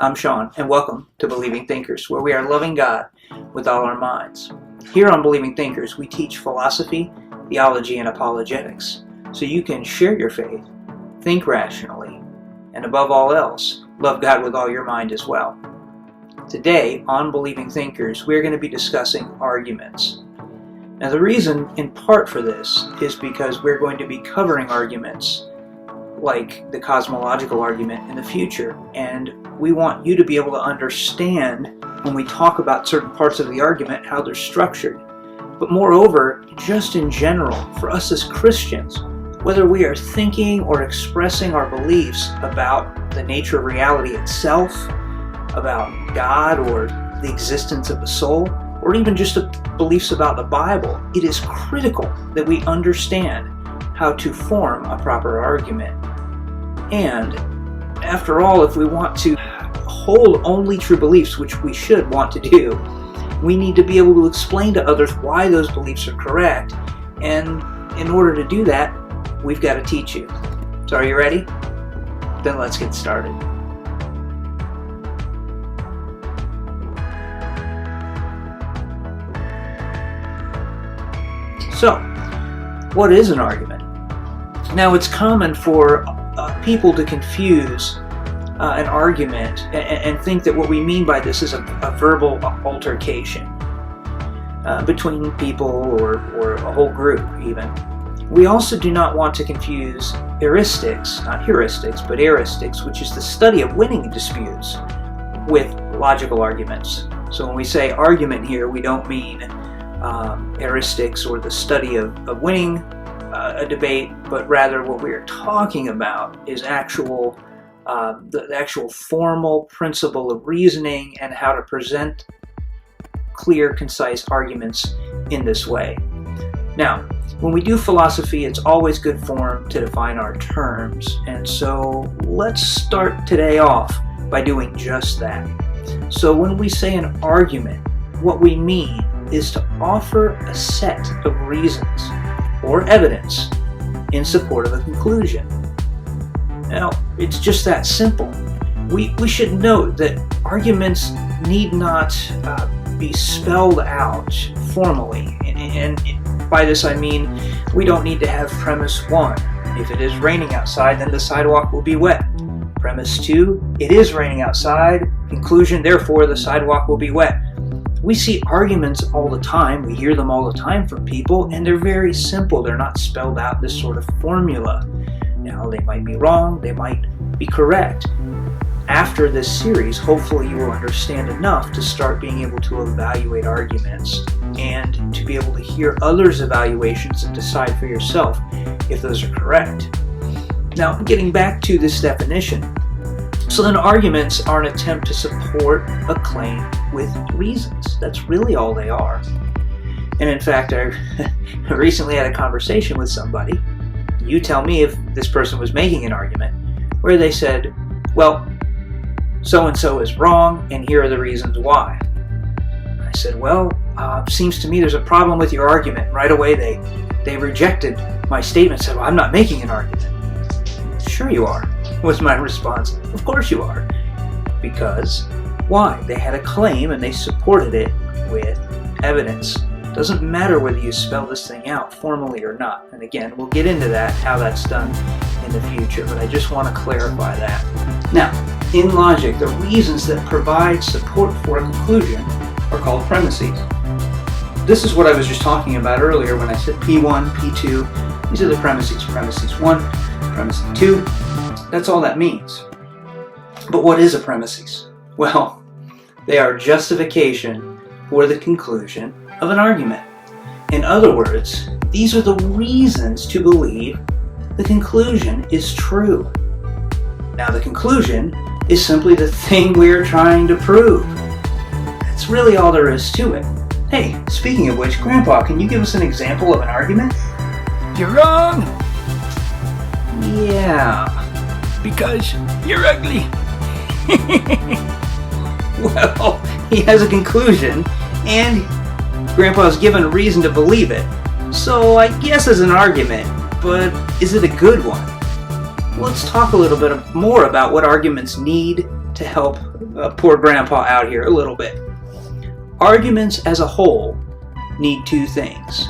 I'm Sean, and welcome to Believing Thinkers, where we are loving God with all our minds. Here on Believing Thinkers, we teach philosophy, theology, and apologetics, so you can share your faith, think rationally, and above all else, love God with all your mind as well. Today, on Believing Thinkers, we're going to be discussing arguments. Now, the reason, in part for this, is because we're going to be covering arguments like the cosmological argument in the future, and we want you to be able to understand when we talk about certain parts of the argument how they're structured. But moreover, just in general, for us as Christians, whether we are thinking or expressing our beliefs about the nature of reality itself, about God or the existence of the soul, or even just the beliefs about the Bible, it is critical that we understand how to form a proper argument. And after all, if we want to hold only true beliefs, which we should want to do, we need to be able to explain to others why those beliefs are correct. And in order to do that, we've got to teach you. So are you ready? Then let's get started. So, what is an argument? Now, it's common for people to confuse an argument and think that what we mean by this is a verbal altercation between people or a whole group even. We also do not want to confuse euristics, not heuristics, but euristics, which is the study of winning disputes, with logical arguments. So when we say argument here, we don't mean euristics or the study of winning a debate, but rather what we are talking about is the actual formal principle of reasoning and how to present clear, concise arguments in this way. Now, when we do philosophy, it's always good form to define our terms, and so let's start today off by doing just that. So when we say an argument, what we mean is to offer a set of reasons or evidence in support of a conclusion. Now, it's just that simple. We should note that arguments need not be spelled out formally, and by this I mean we don't need to have premise 1. If it is raining outside, then the sidewalk will be wet. Premise 2, it is raining outside. Conclusion, therefore the sidewalk will be wet. We see arguments all the time, we hear them all the time from people, and they're very simple. They're not spelled out this sort of formula. Now, they might be wrong, they might be correct. After this series, hopefully you will understand enough to start being able to evaluate arguments and to be able to hear others' evaluations and decide for yourself if those are correct. Now, getting back to this definition, so then arguments are an attempt to support a claim with reasons. That's really all they are. And in fact, I recently had a conversation with somebody. You tell me if this person was making an argument where they said, well, so-and-so is wrong, and here are the reasons why. I said, well, seems to me there's a problem with your argument. Right away, they rejected my statement, said, well, I'm not making an argument. Sure you are, was my response. Of course you are. Because, why? They had a claim and they supported it with evidence. Doesn't matter whether you spell this thing out formally or not. And again, we'll get into that, how that's done in the future, but I just want to clarify that. Now, in logic, the reasons that provide support for a conclusion are called premises. This is what I was just talking about earlier when I said P1, P2. These are the premises. Premises 1, premises 2. That's all that means. But what is a premises? Well, they are justification for the conclusion of an argument. In other words, these are the reasons to believe the conclusion is true. Now, the conclusion is simply the thing we are trying to prove. That's really all there is to it. Hey, speaking of which, Grandpa, can you give us an example of an argument? You're wrong, Yeah. because you're ugly. Well, he has a conclusion, and Grandpa's given a reason to believe it. So I guess it's an argument, but is it a good one? Let's talk a little bit more about what arguments need to help poor grandpa out here a little bit. Arguments as a whole need two things.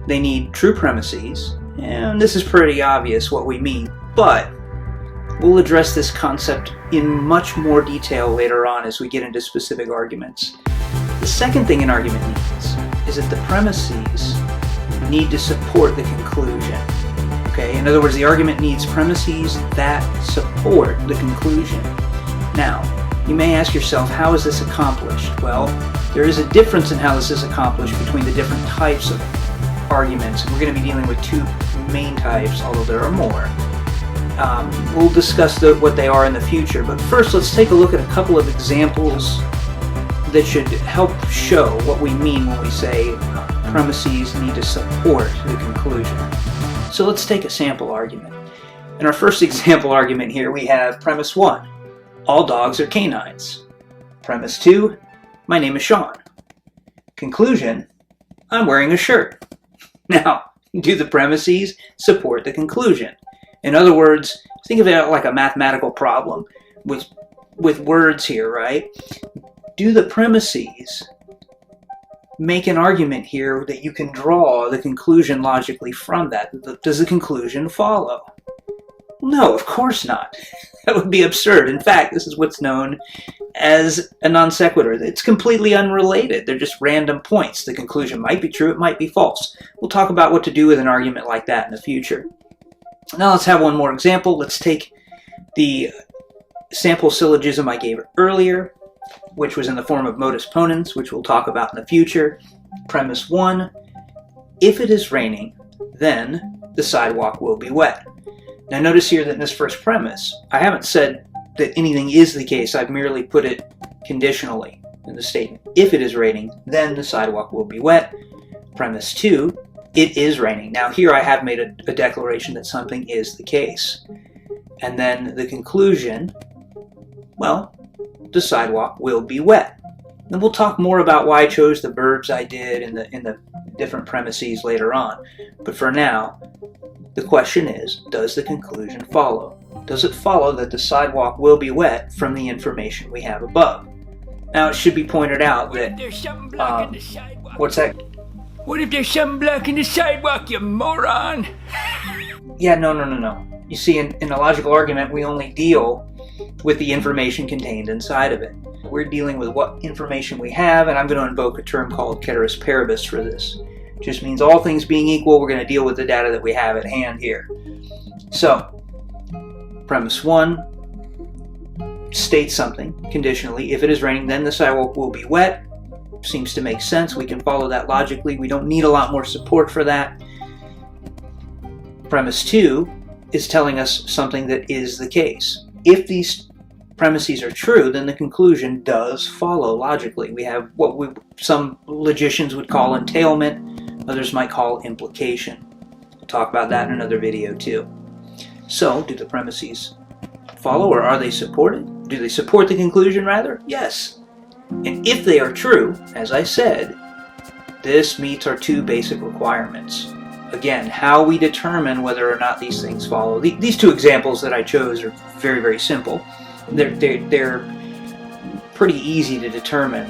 They need true premises, and this is pretty obvious what we mean, but we'll address this concept in much more detail later on as we get into specific arguments. The second thing an argument needs is that the premises need to support the conclusion. Okay, in other words, the argument needs premises that support the conclusion. Now, you may ask yourself, how is this accomplished? Well, there is a difference in how this is accomplished between the different types of arguments, and we're going to be dealing with two main types, although there are more. We'll discuss what they are in the future, but first let's take a look at a couple of examples that should help show what we mean when we say premises need to support the conclusion. So let's take a sample argument. In our first example argument here, we have premise 1, all dogs are canines. Premise 2, my name is Sean. Conclusion, I'm wearing a shirt. Now, do the premises support the conclusion? In other words, think of it like a mathematical problem with words here, right? Do the premises make an argument here that you can draw the conclusion logically from that? Does the conclusion follow? No, of course not. That would be absurd. In fact, this is what's known as a non sequitur. It's completely unrelated. They're just random points. The conclusion might be true, it might be false. We'll talk about what to do with an argument like that in the future. Now let's have one more example. Let's take the sample syllogism I gave earlier, which was in the form of modus ponens, which we'll talk about in the future. Premise 1, if it is raining, then the sidewalk will be wet. Now notice here that in this first premise, I haven't said that anything is the case. I've merely put it conditionally in the statement. If it is raining, then the sidewalk will be wet. Premise 2, it is raining. Now here I have made a declaration that something is the case. And then the conclusion, well, the sidewalk will be wet. And we'll talk more about why I chose the verbs I did in the different premises later on. But for now, the question is, does the conclusion follow? Does it follow that the sidewalk will be wet from the information we have above? Now it should be pointed out that There's something blocking the sidewalk. what's that? What if there's something blocking the sidewalk, you moron? Yeah, no. You see, in a logical argument, we only deal with the information contained inside of it. We're dealing with what information we have, and I'm going to invoke a term called ceteris paribus for this. It just means all things being equal, we're going to deal with the data that we have at hand here. So, premise 1 states something conditionally. If it is raining, then the sidewalk will be wet. Seems to make sense. We can follow that logically. We don't need a lot more support for that. Premise 2 is telling us something that is the case. If these premises are true, then the conclusion does follow logically. We have what some logicians would call entailment, others might call implication. We'll talk about that in another video too. So, do the premises follow, or are they supported? Do they support the conclusion rather? Yes. And if they are true, as I said, this meets our two basic requirements. Again, how we determine whether or not these things follow. These two examples that I chose are very, very simple. They're pretty easy to determine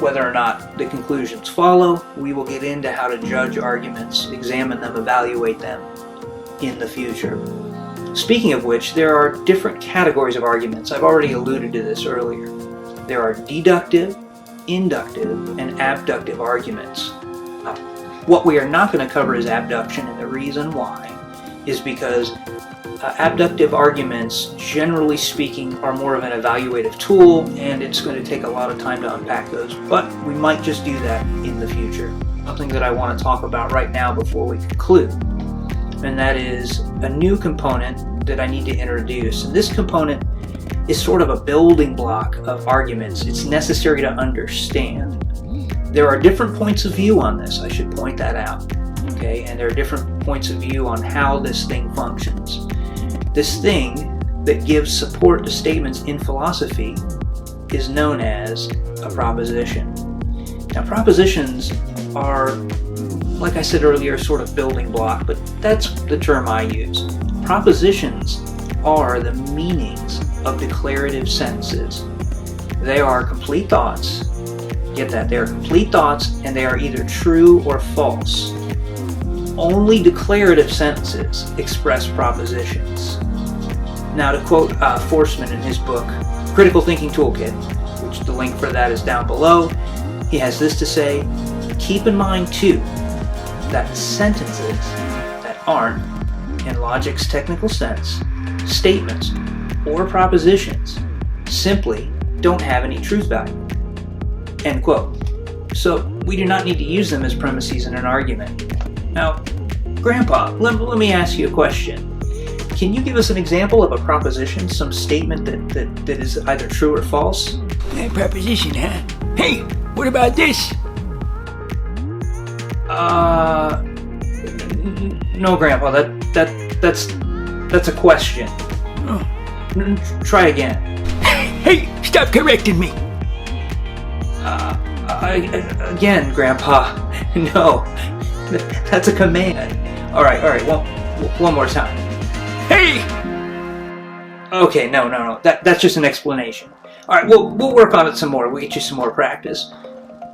whether or not the conclusions follow. We will get into how to judge arguments, examine them, evaluate them in the future. Speaking of which, there are different categories of arguments. I've already alluded to this earlier. There are deductive, inductive, and abductive arguments. What we are not going to cover is abduction, and the reason why is because abductive arguments, generally speaking, are more of an evaluative tool, and it's going to take a lot of time to unpack those, but we might just do that in the future. Something that I want to talk about right now before we conclude, and that is a new component that I need to introduce. And this component is sort of a building block of arguments. It's necessary to understand. There are different points of view on this, I should point that out. Okay, and there are different points of view on how this thing functions. This thing that gives support to statements in philosophy is known as a proposition. Now, propositions are, like I said earlier, sort of building block, but that's the term I use. Propositions are the meanings of declarative sentences. They are complete thoughts. Get that? They are complete thoughts, and they are either true or false. Only declarative sentences express propositions. Now, to quote Forsman in his book, Critical Thinking Toolkit, which the link for that is down below, he has this to say: keep in mind, too, that sentences that aren't, in logic's technical sense, statements or propositions simply don't have any truth value. End quote. So we do not need to use them as premises in an argument. Now, Grandpa, let me ask you a question. Can you give us an example of a proposition, some statement that is either true or false? That proposition, huh? Hey, what about this? No, Grandpa. That's a question. Oh. Try again. Hey, stop correcting me. Again, Grandpa. No, that's a command. All right. One more time. Hey! Okay, no. That's just an explanation. All right, we'll work on it some more. We'll get you some more practice.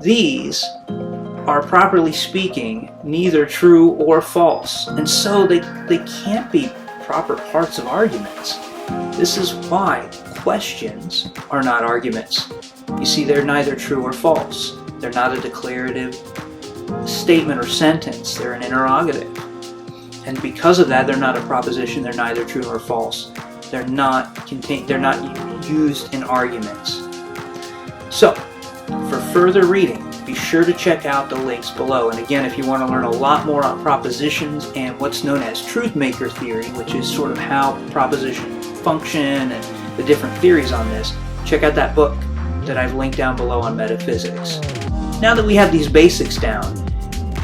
These are, properly speaking, neither true or false, and so they can't be proper parts of arguments. This is why questions are not arguments. You see, they're neither true or false. They're not a declarative statement or sentence. They're an interrogative. And because of that, they're not a proposition. They're neither true nor false. They're not used in arguments. So, for further reading, be sure to check out the links below. And again, if you want to learn a lot more on propositions and what's known as truth maker theory, which is sort of how propositions function and the different theories on this, check out that book that I've linked down below on metaphysics. Now that we have these basics down,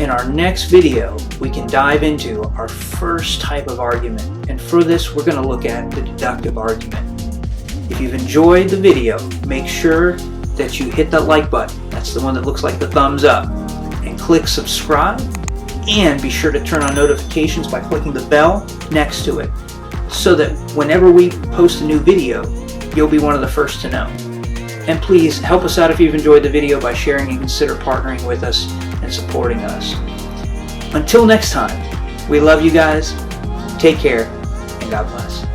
in our next video, we can dive into our first type of argument. And for this, we're going to look at the deductive argument. If you've enjoyed the video, make sure that you hit that like button. That's the one that looks like the thumbs up. And click subscribe. And be sure to turn on notifications by clicking the bell next to it, so that whenever we post a new video, you'll be one of the first to know. And please help us out if you've enjoyed the video by sharing and consider partnering with us and supporting us. Until next time, we love you guys. Take care, and God bless.